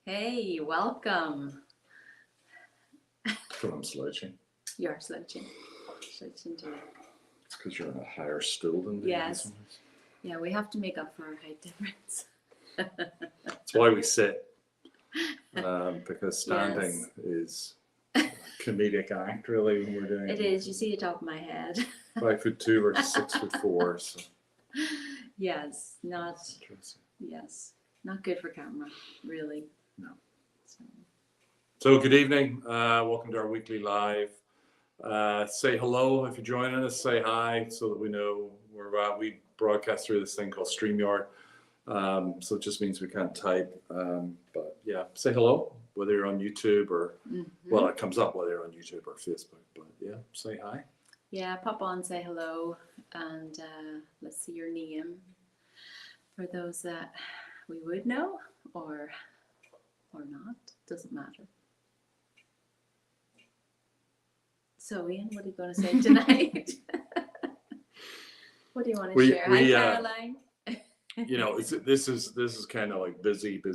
Hey, welcome. But I'm slouching. You're slouching. Slouching too. It's because you're on a higher stool than me. Yes. Yeah, we have to make up for our height difference. That's why we sit. Because standing is a comedic act, really, when we're doing it. It is. You see the top of my head. 5'2" versus 6'4". So. Yes, not good for camera, really. No. So good evening. Welcome to our weekly live. Say hello if you're joining us. Say hi so that we know where we're at. We broadcast through this thing called StreamYard. So it just means we can't type. But yeah, say hello, whether you're on YouTube or, well, it comes up whether you're on YouTube or Facebook. But yeah, say hi. Yeah, pop on, say hello, and let's see your name for those that we would know or not. Doesn't matter. So, Ian, what are you going to say tonight? What do you want to share? Hi, Caroline. You know, this is kind of like busy. We're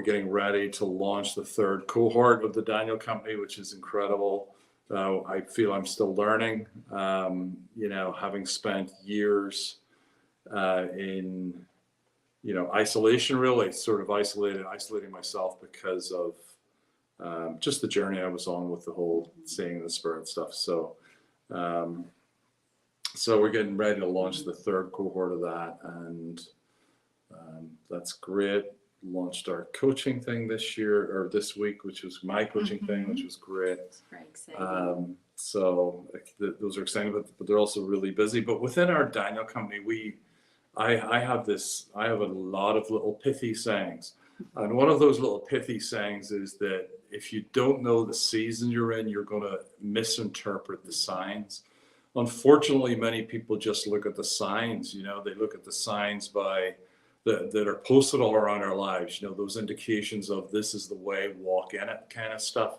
getting ready to launch the third cohort of the Daniel Company, which is incredible. I feel I'm still learning. Having spent years in isolation, really sort of isolating myself because of just the journey I was on with the whole seeing the Spirit stuff. So we're getting ready to launch the third cohort of that, and that's great. Launched our coaching thing this week, which was my coaching thing, which was great. It's very exciting. Those are exciting, but they're also really busy. But within our Daniel Company, I have a lot of little pithy sayings. And one of those little pithy sayings is that if you don't know the season you're in, you're going to misinterpret the signs. Unfortunately, many people just look at the signs. They look at the signs that are posted all around our lives. Those indications of this is the way, walk in it kind of stuff.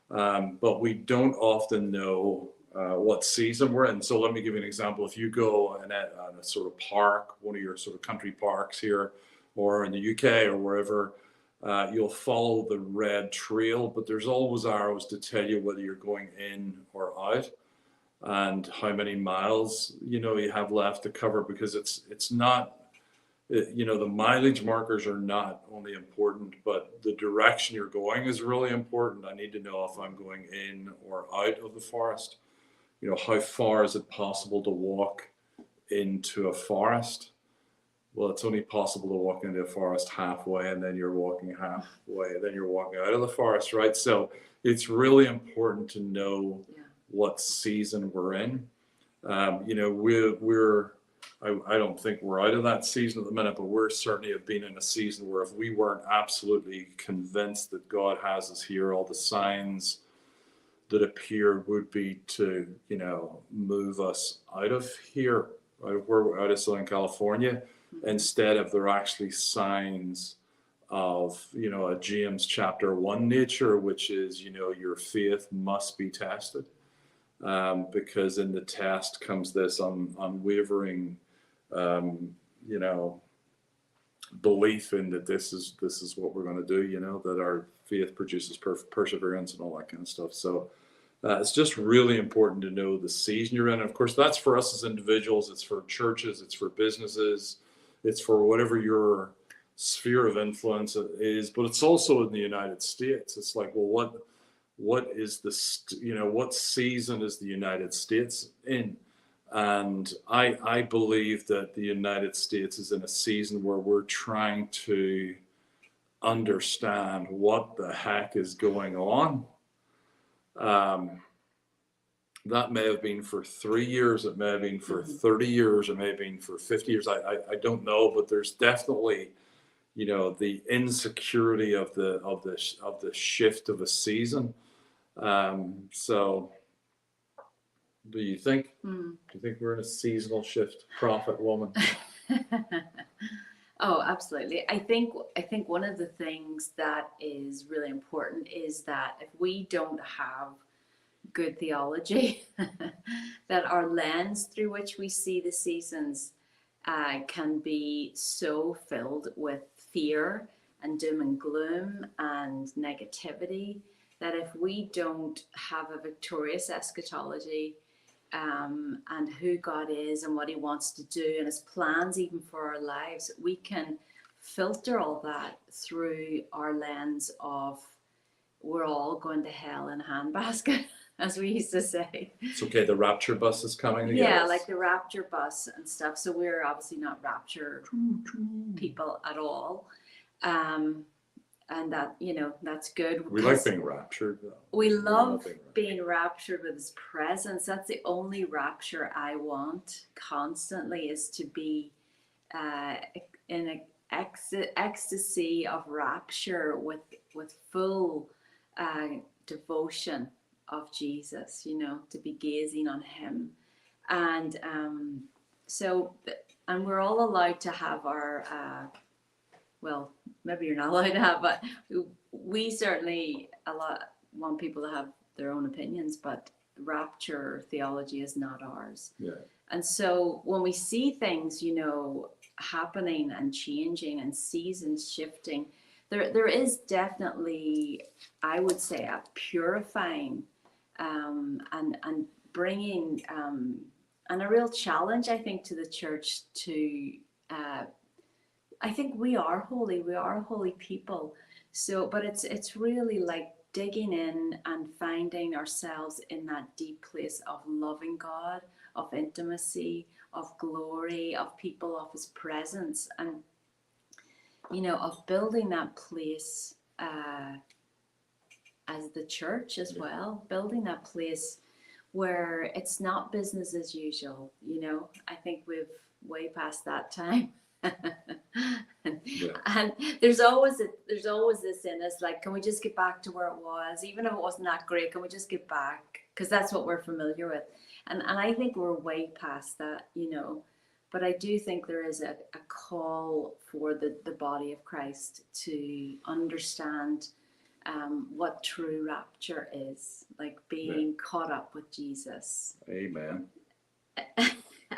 But we don't often know what season we're in. So let me give you an example. If you go on a sort of park, one of your sort of country parks here, or in the UK or wherever, you'll follow the red trail, but there's always arrows to tell you whether you're going in or out and how many miles you have left to cover, because it's not, the mileage markers are not only important, but the direction you're going is really important. I need to know if I'm going in or out of the forest. How far is it possible to walk into a forest? Well, it's only possible to walk into a forest halfway, and then you're walking halfway, then you're walking out of the forest, right? So it's really important to know what season we're in. I don't think we're out of that season at the minute, but we're certainly have been in a season where if we weren't absolutely convinced that God has us here, all the signs that appear would be to, move us out of here, out of Southern California. Instead of, they're actually signs of, a James chapter 1 nature, which is, your faith must be tested. Because in the test comes this unwavering, belief in that this is what we're going to do, that our faith produces perseverance and all that kind of stuff. So it's just really important to know the season you're in. And of course, that's for us as individuals. It's for churches. It's for businesses. It's for whatever your sphere of influence is. But it's also in the United States. It's like, well, what is what season is the United States in? And I believe that the United States is in a season where we're trying to understand what the heck is going on. That may have been for 3 years, it may have been for 30 years, it may have been for 50 years. I don't know, but there's definitely, the insecurity of the shift of a season. So do you think we're in a seasonal shift, prophet woman? Oh, absolutely. I think one of the things that is really important is that if we don't have good theology, that our lens through which we see the seasons can be so filled with fear and doom and gloom and negativity, that if we don't have a victorious eschatology, and who God is and what he wants to do and his plans even for our lives, we can filter all that through our lens of we're all going to hell in a handbasket, as we used to say. It's okay, the rapture bus is coming to get Yeah, us. like the rapture bus and stuff. So we're obviously not rapture people at all. And that, that's good. We like being raptured, though. We love being being raptured with his presence. That's the only rapture I want constantly, is to be in an ecstasy of rapture with full devotion of Jesus, to be gazing on him. And and we're all allowed to have our well, maybe you're not allowed to have, but we certainly want people to have their own opinions, but rapture theology is not ours. Yeah. And so when we see things, happening and changing and seasons shifting, there is definitely, I would say, a purifying and bringing and a real challenge, I think, to the church to I think we are holy. We are a holy people. So, but it's really like digging in and finding ourselves in that deep place of loving God, of intimacy, of glory, of people, of his presence, and, of building that place as the church as well, building that place where it's not business as usual. I think we've way past that time. And there's always this in us, like, can we just get back to where it was, even if it wasn't that great? Can we just get back, because that's what we're familiar with? And I think we're way past that, but I do think there is a call for the body of Christ to understand what true rapture is, like being caught up with Jesus. Amen.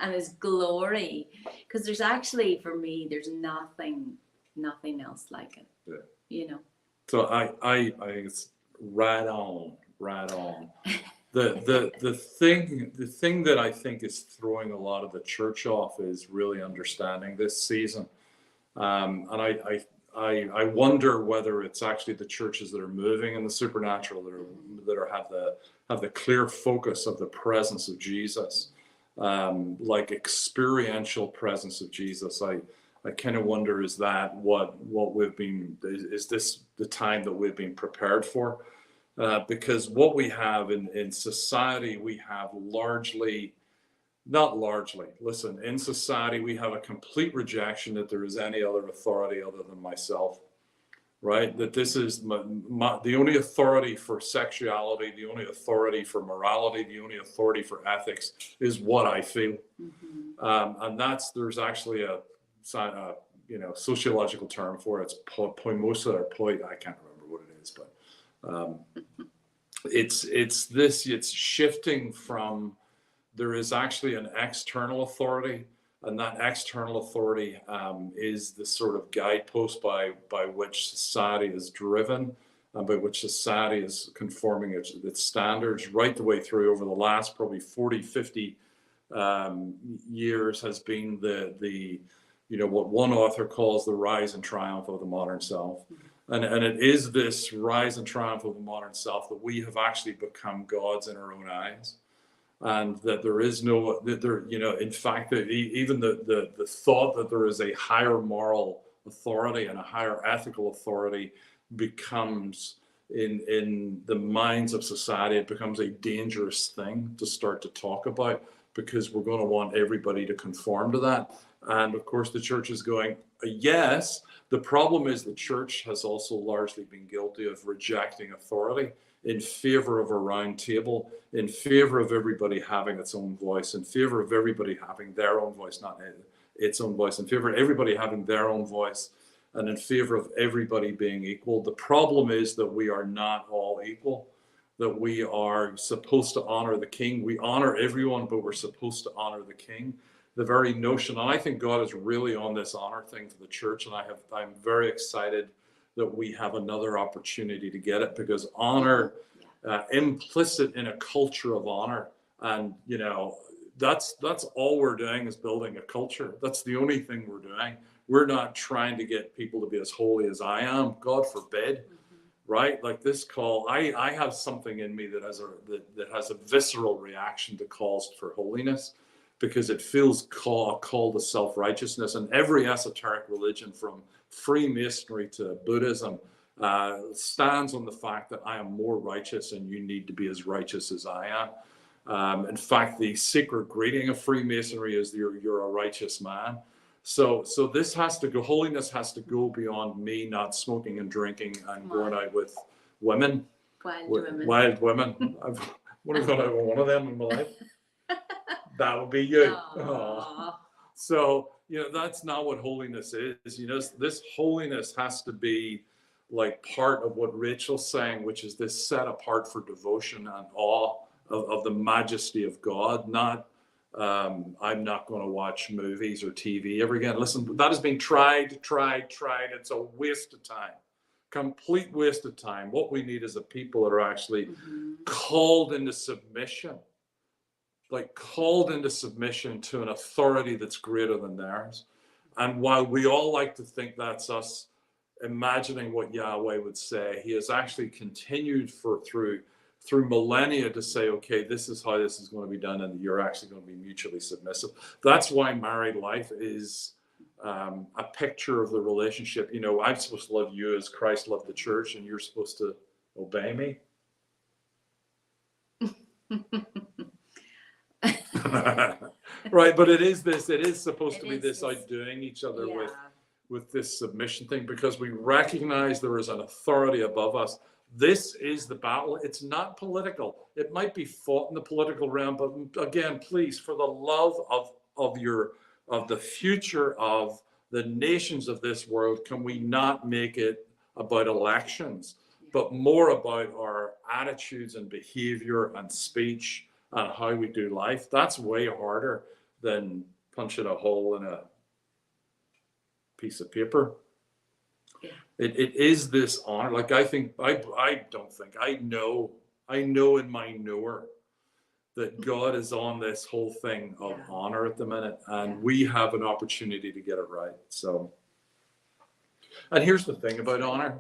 And his glory, because there's actually, for me, there's nothing else like it. Yeah. So I think it's right on. The thing that I think is throwing a lot of the church off is really understanding this season, and I wonder whether it's actually the churches that are moving in the supernatural that have the clear focus of the presence of Jesus. Like experiential presence of Jesus. I kind of wonder, is that what we've been, is this the time that we've been prepared for? Because what we have in society, we have in society, we have a complete rejection that there is any other authority other than myself. Right? That this is the only authority for sexuality, the only authority for morality, the only authority for ethics is what I feel. Mm-hmm. And there's actually a sociological term for it. It's poimosa or point. I can't remember what it is, but it's shifting from, there is actually an external authority. And that external authority is the sort of guidepost by which society is driven and by which society is conforming its standards right the way through over the last probably 40, 50 years has been the what one author calls the rise and triumph of the modern self. And it is this rise and triumph of the modern self that we have actually become gods in our own eyes. And that there is in fact, that even the thought that there is a higher moral authority and a higher ethical authority becomes, in the minds of society, it becomes a dangerous thing to start to talk about, because we're going to want everybody to conform to that. And of course, the church is going, yes. The problem is the church has also largely been guilty of rejecting authority in favor of a round table, in favor of everybody having its own voice, in favor of everybody having their own voice, not its own voice, in favor of everybody having their own voice, and in favor of everybody being equal. The problem is that we are not all equal, that we are supposed to honor the king. We honor everyone, but we're supposed to honor the king. The very notion, and I think God is really on this honor thing for the church, and I'm very excited that we have another opportunity to get it, because honor, implicit in a culture of honor, and that's all we're doing is building a culture. That's the only thing we're doing. We're not trying to get people to be as holy as I am, God forbid. Right? Like this call, I have something in me that has a visceral reaction to calls for holiness, because it feels a call to self-righteousness. And every esoteric religion, from Freemasonry to Buddhism, stands on the fact that I am more righteous and you need to be as righteous as I am. In fact, the secret greeting of Freemasonry is you're a righteous man. So this has to go, holiness has to go beyond me not smoking and drinking and going out with women. Wild women. I've only gone out with one of them in my life. That would be you. So, that's not what holiness is. This holiness has to be like part of what Rachel's saying, which is this set apart for devotion and awe of the majesty of God, not I'm not going to watch movies or TV ever again. Listen, that has been tried. It's a waste of time, complete waste of time. What we need is a people that are actually called into submission, called into submission to an authority that's greater than theirs. And while we all like to think that's us imagining what Yahweh would say, he has actually continued through millennia to say, okay, this is how this is going to be done, and you're actually going to be mutually submissive. That's why married life is a picture of the relationship. I'm supposed to love you as Christ loved the church, and you're supposed to obey me. Right, but it is supposed to be this outdoing each other with this submission thing, because we recognize there is an authority above us. This is the battle. It's not political. It might be fought in the political realm, but again, please, for the love of the future of the nations of this world, can we not make it about elections, but more about our attitudes and behavior and speech and how we do life? That's way harder than punching a hole in a piece of paper. It is this honor. Like, I know in my knower that God is on this whole thing of honor at the minute, and we have an opportunity to get it right. So, and here's the thing about honor.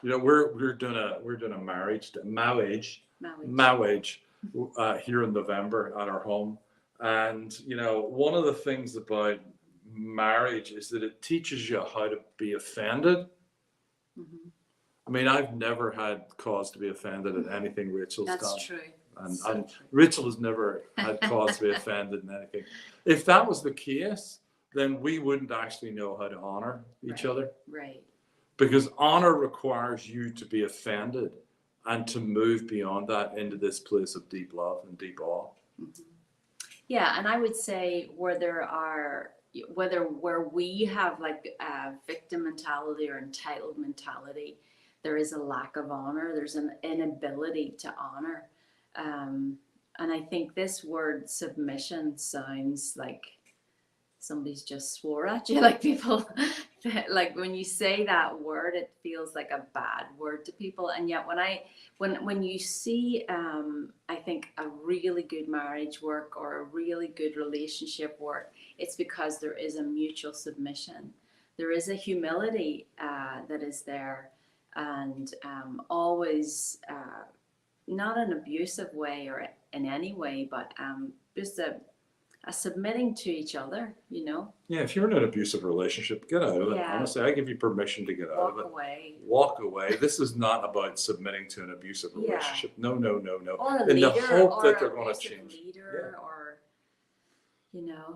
We're doing a marriage here in November at our home, and one of the things about marriage is that it teaches you how to be offended. I mean, I've never had cause to be offended at anything Rachel's done. That's true. And Rachel has never had cause to be offended in anything. If that was the case, then we wouldn't actually know how to honor each other. Right. Because honor requires you to be offended and to move beyond that into this place of deep love and deep awe. Yeah, and I would say where we have like a victim mentality or entitled mentality, there is a lack of honor. There's an inability to honor. And I think this word submission sounds like somebody's just swore at you. Like people, like when you say that word, it feels like a bad word to people. And yet when you see, I think a really good marriage work or a really good relationship work, it's because there is a mutual submission. There is a humility that is there, and always not an abusive way or in any way, but just a submitting to each other, Yeah, if you're in an abusive relationship, get out of it. Honestly, I give you permission to get out of it. Walk away. This is not about submitting to an abusive relationship. No. Or a leader, the hope or that they're going to change.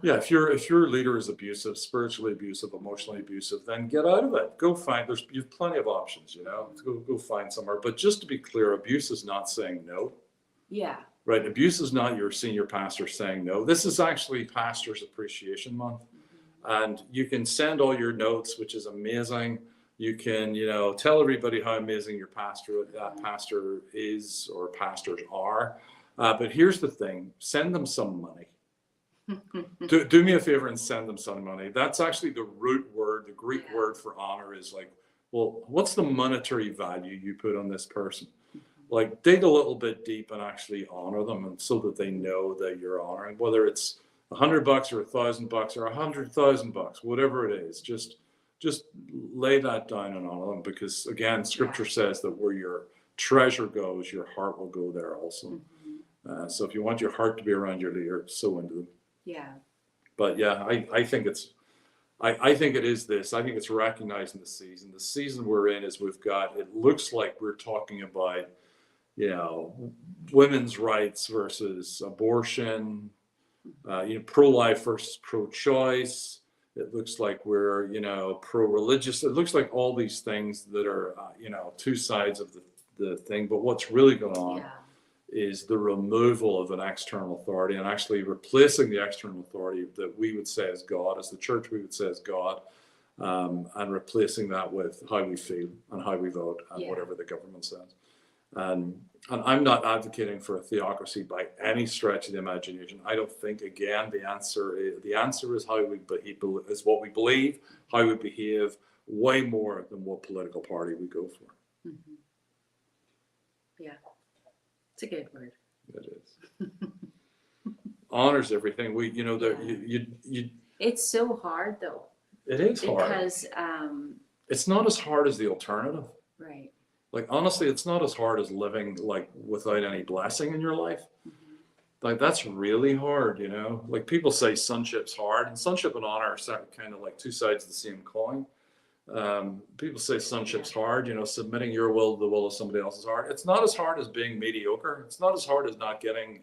Yeah, if your leader is abusive, spiritually abusive, emotionally abusive, then get out of it. Go find. You have plenty of options. Go find somewhere. But just to be clear, abuse is not saying no. Yeah. Right. Abuse is not your senior pastor saying no. This is actually Pastor's Appreciation Month. And you can send all your notes, which is amazing. You can, tell everybody how amazing your pastor is or pastors are. But here's the thing. Send them some money. Do me a favor and send them some money. That's actually the root word. The Greek word for honor is like well, what's the monetary value you put on this person? Like, dig a little bit deep and actually honor them, and so that they know that you're honoring, whether it's $100 or $1,000 or $100,000, whatever it is, just lay that down and honor them, because again, scripture says that where your treasure goes, your heart will go there also. So if you want your heart to be around your leader, sow into them. Yeah. But yeah, I think I think it is this. I think it's recognizing the season. The season we're in is it looks like we're talking about, women's rights versus abortion, pro-life versus pro-choice. It looks like we're, pro-religious. It looks like all these things that are, two sides of the thing. But what's really going on is the removal of an external authority, and actually replacing the external authority that we would say as God, as the church we would say as God, and replacing that with how we feel and how we vote and whatever the government says. And I'm not advocating for a theocracy by any stretch of the imagination. I don't think, again, the answer is how we is what we believe, how we behave, way more than what political party we go for. Yeah, it's a good word. It is. Honors everything. It's so hard though. It is hard because it's not as hard as the alternative. Right. Like, honestly, it's not as hard as living like without any blessing in your life. Like, that's really hard, Like, people say sonship's hard, and sonship and honor are kind of like two sides of the same coin. People say sonship's hard, submitting your will to the will of somebody else is hard. It's not as hard as being mediocre. It's not as hard as not getting,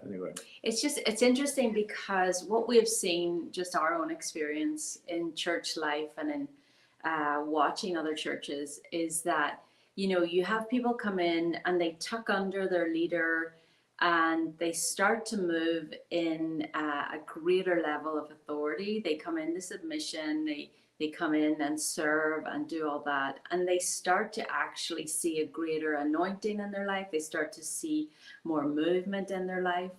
anyway. It's interesting because what we've seen, just our own experience in church life and in watching other churches, is that, you have people come in and they tuck under their leader and they start to move in a greater level of authority. They come into submission, they come in and serve and do all that. And they start to actually see a greater anointing in their life. They start to see more movement in their life.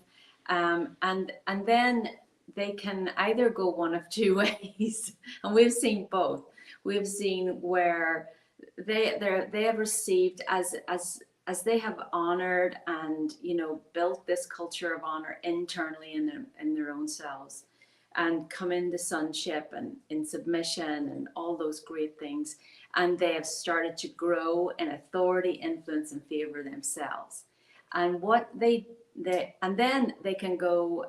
And then they can either go one of two ways. And we've seen both. We've seen where they have received as they have honored and built this culture of honor internally in their own selves, and come into sonship and in submission and all those great things, and they have started to grow in authority, influence, and favor themselves. And what and then they can go,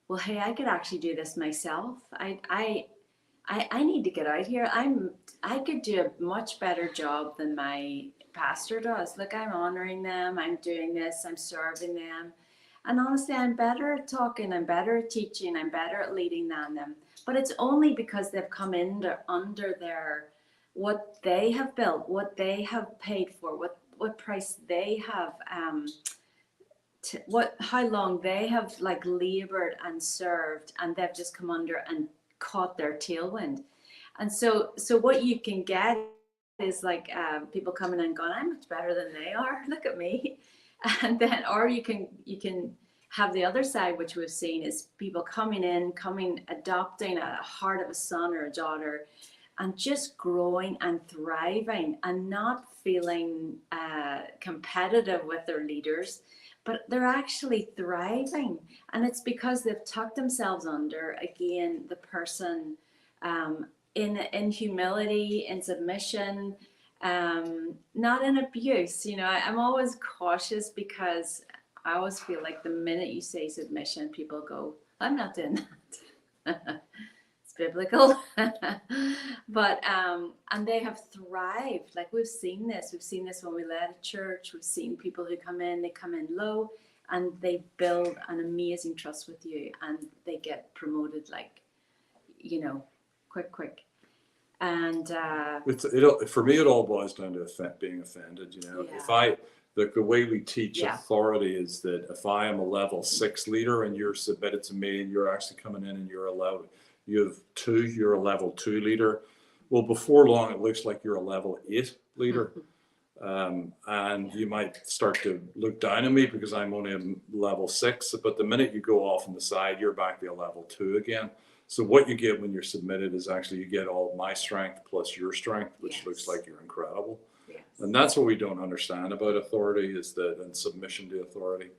well, hey, I could actually do this myself. I need to get out here. I could do a much better job than my pastor does. Look, I'm honoring them. I'm doing this. I'm serving them. And honestly, I'm better at talking. I'm better at teaching. I'm better at leading than them. But it's only because they've come in under their, what they have built, what they have paid for, what price they have, how long they have labored and served, and they've just come under and caught their tailwind. And so what you can get is people coming in and going, I'm much better than they are, look at me. And then, or you can have the other side, which we've seen, is people adopting a heart of a son or a daughter, and just growing and thriving and not feeling competitive with their leaders, but they're actually thriving. And it's because they've tucked themselves under, again, the person in humility, in submission, not in abuse. I'm always cautious, because I always feel like the minute you say submission, people go, I'm not doing that. It's biblical. But and they have thrived. We've seen this when we led a church. We've seen people who come in low, and they build an amazing trust with you, and they get promoted quick. And for me, it all boils down to being offended. If the way we teach authority is that if I am a level 6 leader and you're submitted to me, and you're actually coming in and you're a level 2 leader, well, before long it looks like you're a level 8 leader. And you might start to look down on me because I'm only a level 6, but the minute you go off on the side, you're back to a level 2 again. So what you get when you're submitted is actually you get all my strength plus your strength, which Yes. looks like you're incredible. Yes. And that's what we don't understand about authority is that, and submission to authority.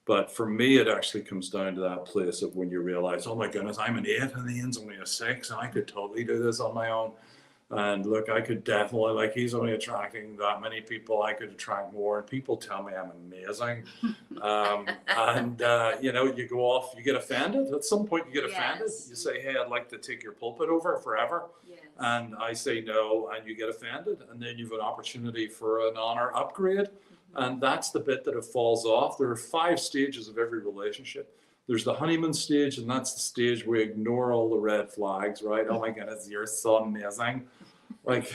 But for me, it actually comes down to that place of when you realize, oh my goodness, I'm an 8 and Ian's only a 6 and I could totally do this on my own. And look, I could definitely, like, he's only attracting that many people. I could attract more. And people tell me I'm amazing. You know, you go off, you get offended. At some point, you get offended. Yes. You say, hey, I'd like to take your pulpit over forever. Yes. And I say no, and you get offended. And then you've an opportunity for an honor upgrade. And that's the bit that it falls off. There are 5 stages of every relationship. There's the honeymoon stage, and that's the stage where we ignore all the red flags, right? Oh my goodness, you're so amazing. Like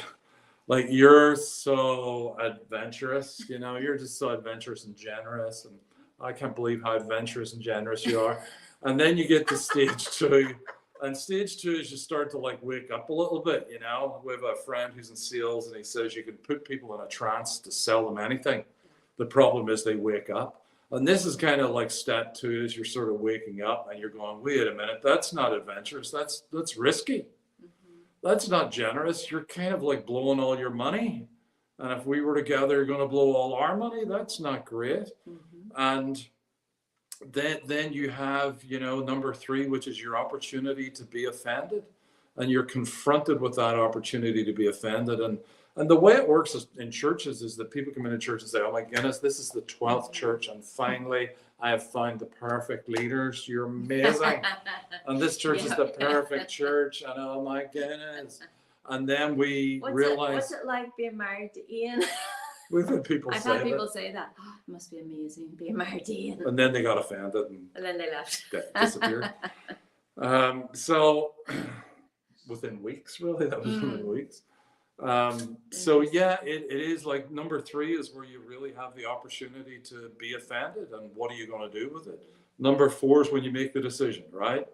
you're so adventurous, you know, you're just so adventurous and generous. And I can't believe how adventurous and generous you are. And then you get to stage 2. And stage 2 is you start to like wake up a little bit, you know. We have a friend who's in sales and he says you can put people in a trance to sell them anything. The problem is they wake up. And this is kind of like step 2 is you're sort of waking up and you're going, wait a minute, that's not adventurous. That's risky. That's not generous. You're kind of like blowing all your money. And if we were together, you're going to blow all our money. That's not great. And then you have, you know, number 3, which is your opportunity to be offended. And you're confronted with that opportunity to be offended. And the way it works in churches is that people come into church and say, oh my goodness, this is the 12th church. And finally, I have found the perfect leaders. You're amazing. And this church is the perfect church. And oh my goodness. And then we realize. What's it like being married to Ian? We've had people I've had people say that. Oh, it must be amazing being married to Ian. And then they got offended. And then they left. Disappeared. So within weeks, really, that was within weeks. So yeah, it is like number 3 is where you really have the opportunity to be offended, and what are you going to do with it? Number 4 is when you make the decision, right?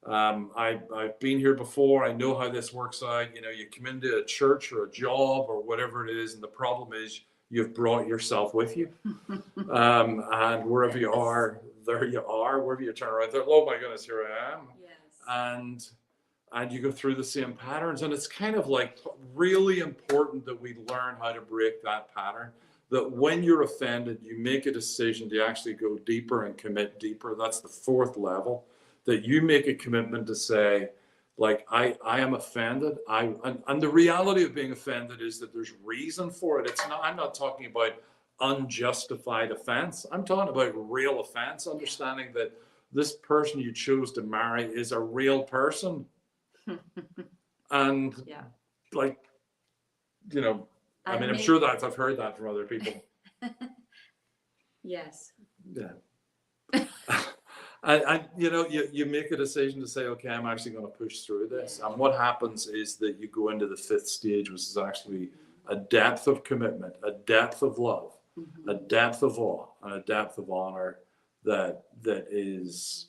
I've been here before. I know how this works out. You know, you come into a church or a job or whatever it is, and the problem is you've brought yourself with you. And wherever you are, there you are. Wherever you turn around, there, oh my goodness, here I am. Yes. And you go through the same patterns, and it's kind of like really important that we learn how to break that pattern, that when you're offended, you make a decision to actually go deeper and commit deeper. That's the 4th level, that you make a commitment to say, like, I am offended. And the reality of being offended is that there's reason for it. I'm not talking about unjustified offense. I'm talking about real offense, understanding that this person you chose to marry is a real person. And like, you know, I mean, I'm sure that I've heard that from other people. Yes. Yeah. And you know, you make a decision to say, okay, I'm actually going to push through this. And what happens is that you go into the 5th stage, which is actually a depth of commitment, a depth of love, a depth of awe, and a depth of honor that is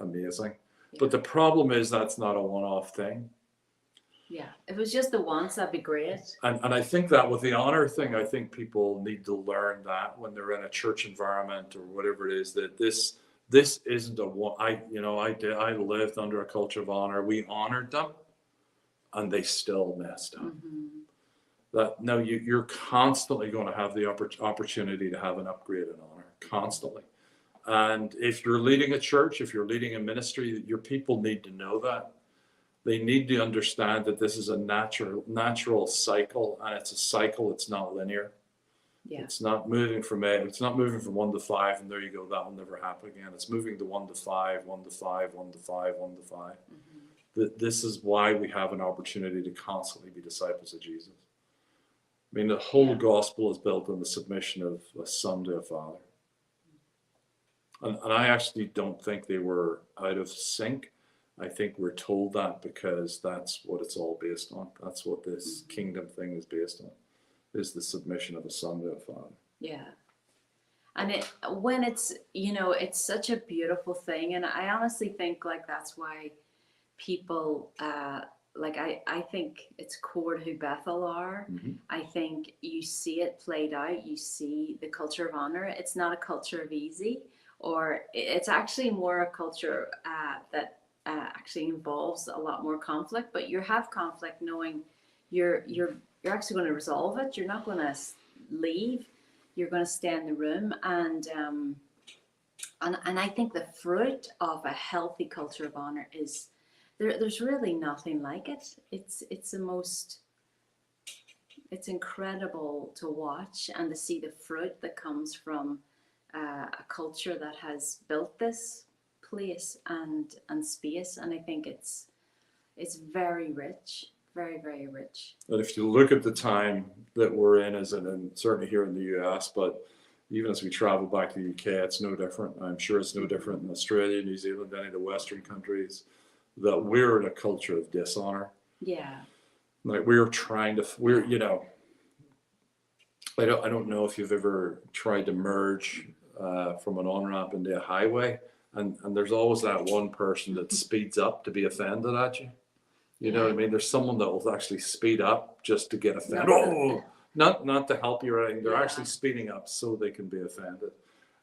amazing. But the problem is that's not a one-off thing. Yeah, if it was just the once, that'd be great. And I think that with the honor thing, I think people need to learn that when they're in a church environment or whatever it is, that this isn't a one. I lived under a culture of honor. We honored them, and they still messed up. That no, you're constantly going to have the opportunity to have an upgrade in honor, constantly. And if you're leading a church, if you're leading a ministry, your people need to know that. They need to understand that this is a natural cycle, and it's a cycle. It's not linear. Yeah. It's not moving from 1 to 5, and there you go. That will never happen again. It's moving to 1 to 5, 1 to 5, 1 to 5, 1 to 5. This is why we have an opportunity to constantly be disciples of Jesus. I mean, the whole gospel is built on the submission of a son to a father. And I actually don't think they were out of sync. I think we're told that because that's what it's all based on. That's what this kingdom thing is based on, is the submission of a son to a father. Yeah. And when it's, you know, it's such a beautiful thing. And I honestly think like that's why people, I think it's core to who Bethel are. I think you see it played out. You see the culture of honor. It's not a culture of easy, or it's actually more a culture that actually involves a lot more conflict, but you have conflict knowing you're actually going to resolve it. You're not going to leave. You're going to stay in the room, and I think the fruit of a healthy culture of honor is there's really nothing like it. It's incredible to watch and to see the fruit that comes from a culture that has built this place and space, and I think it's very rich, very, very rich. And if you look at the time that we're in, and certainly here in the US, but even as we travel back to the UK, it's no different. I'm sure it's no different in Australia, New Zealand, any of the Western countries, that we're in a culture of dishonor. Yeah. Like you know, I don't know if you've ever tried to merge from an on-ramp into a highway, and there's always that one person that speeds up to be offended at you. You know what I mean? There's someone that will actually speed up just to get offended. Not to help you or anything. They're actually speeding up so they can be offended.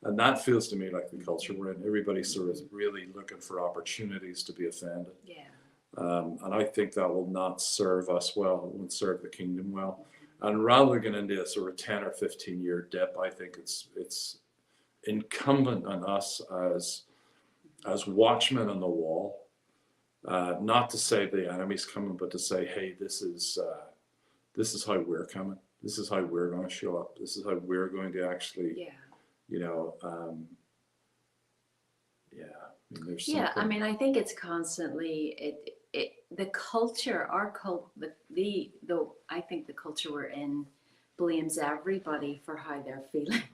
And that feels to me like the culture we're in. Everybody's sort of really looking for opportunities to be offended. Yeah. And I think that will not serve us well. It won't serve the kingdom well. And rather than getting into a sort of 10 or 15 year dip, I think it's incumbent on us as watchmen on the wall, not to say the enemy's coming, but to say, hey, this is how we're coming. This is how we're going to show up. This is how we're going to actually, you know, I mean, there's something. I mean, I think it's constantly the culture, I think the culture we're in blames everybody for how they're feeling.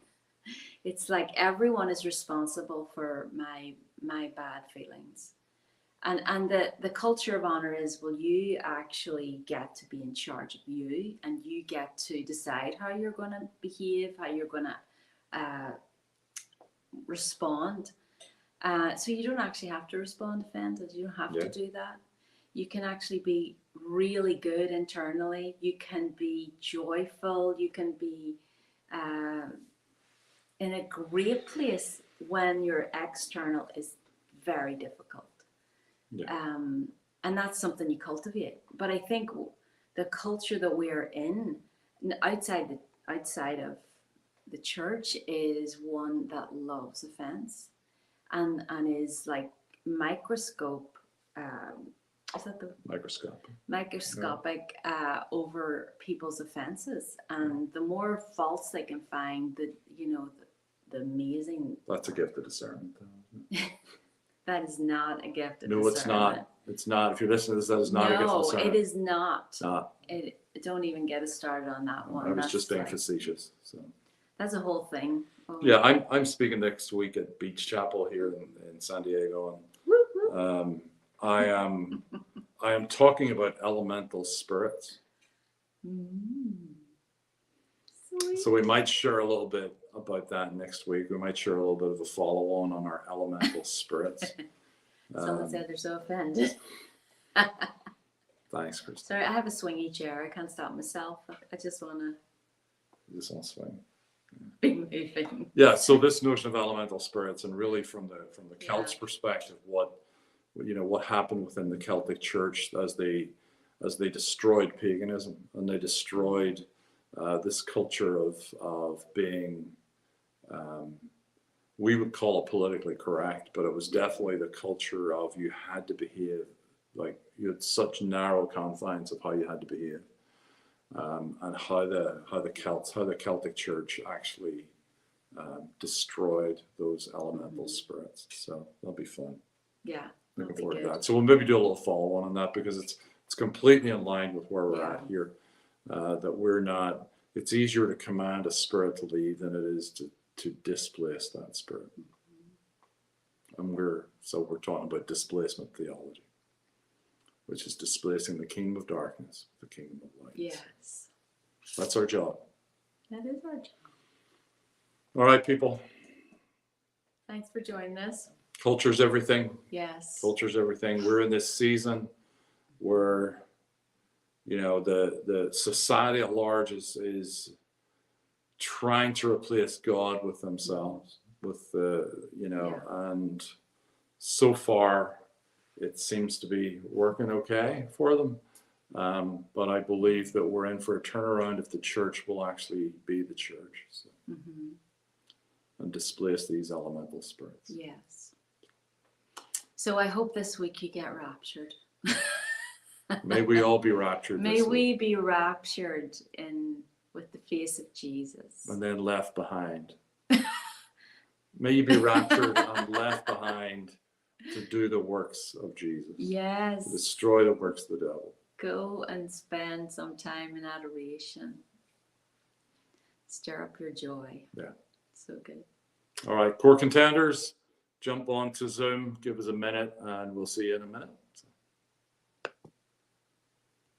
It's like everyone is responsible for my bad feelings. And the culture of honor is, well, you actually get to be in charge of you, and you get to decide how you're going to behave, how you're going to respond. So you don't actually have to respond offended. You don't have to do that. You can actually be really good internally. You can be joyful. You can be in a great place when your external is very difficult. And that's something you cultivate. But I think the culture that we are in outside of the church is one that loves offense and is like microscopic over people's offenses, and the more faults they can find, the amazing. That's a gift of discernment. That is not a gift of discernment. No, it's not. It's not. If you're listening to this, that is not a gift of discernment. No, it is not. It's not. Don't even get us started on that one. I was just being facetious. So. That's a whole thing. Yeah, I'm speaking next week at Beach Chapel here in San Diego, and I am talking about elemental spirits. Sweet. So we might share a little bit about that next week. We might share a little bit of a follow-on on our elemental spirits. Someone said they're so offended. Thanks, Kristen. Sorry, I have a swingy chair. I can't stop myself. I just want to. You just want to swing. Be moving. Yeah. So this notion of elemental spirits, and really from the Celts' perspective, what happened within the Celtic Church as they destroyed paganism, and they destroyed this culture of being, we would call it politically correct, but it was definitely the culture of you had to behave like you had such narrow confines of how you had to behave, and how the Celtic Church actually destroyed those elemental spirits. So that'll be fun. Yeah, looking forward to that. So we'll maybe do a little follow on that, because it's completely in line with where we're at here. That we're not. It's easier to command a spirit to leave than it is to displace that spirit. And we're talking about displacement theology, which is displacing the kingdom of darkness with the kingdom of light. Yes. That's our job. That is our job. All right, people. Thanks for joining us. Culture's everything. Yes. Culture's everything. We're in this season where, the society at large is trying to replace God with themselves, and so far it seems to be working okay for them. But I believe that we're in for a turnaround if the church will actually be the church, so, and displace these elemental spirits. Yes. So I hope this week you get raptured. May we all be raptured May this we week, be raptured with the face of Jesus. and then left behind. May you be raptured and left behind to do the works of Jesus. Yes. To destroy the works of the devil. Go and spend some time in adoration. Stir up your joy. Yeah. So good. All right, core contenders, jump on to Zoom, give us a minute, and we'll see you in a minute.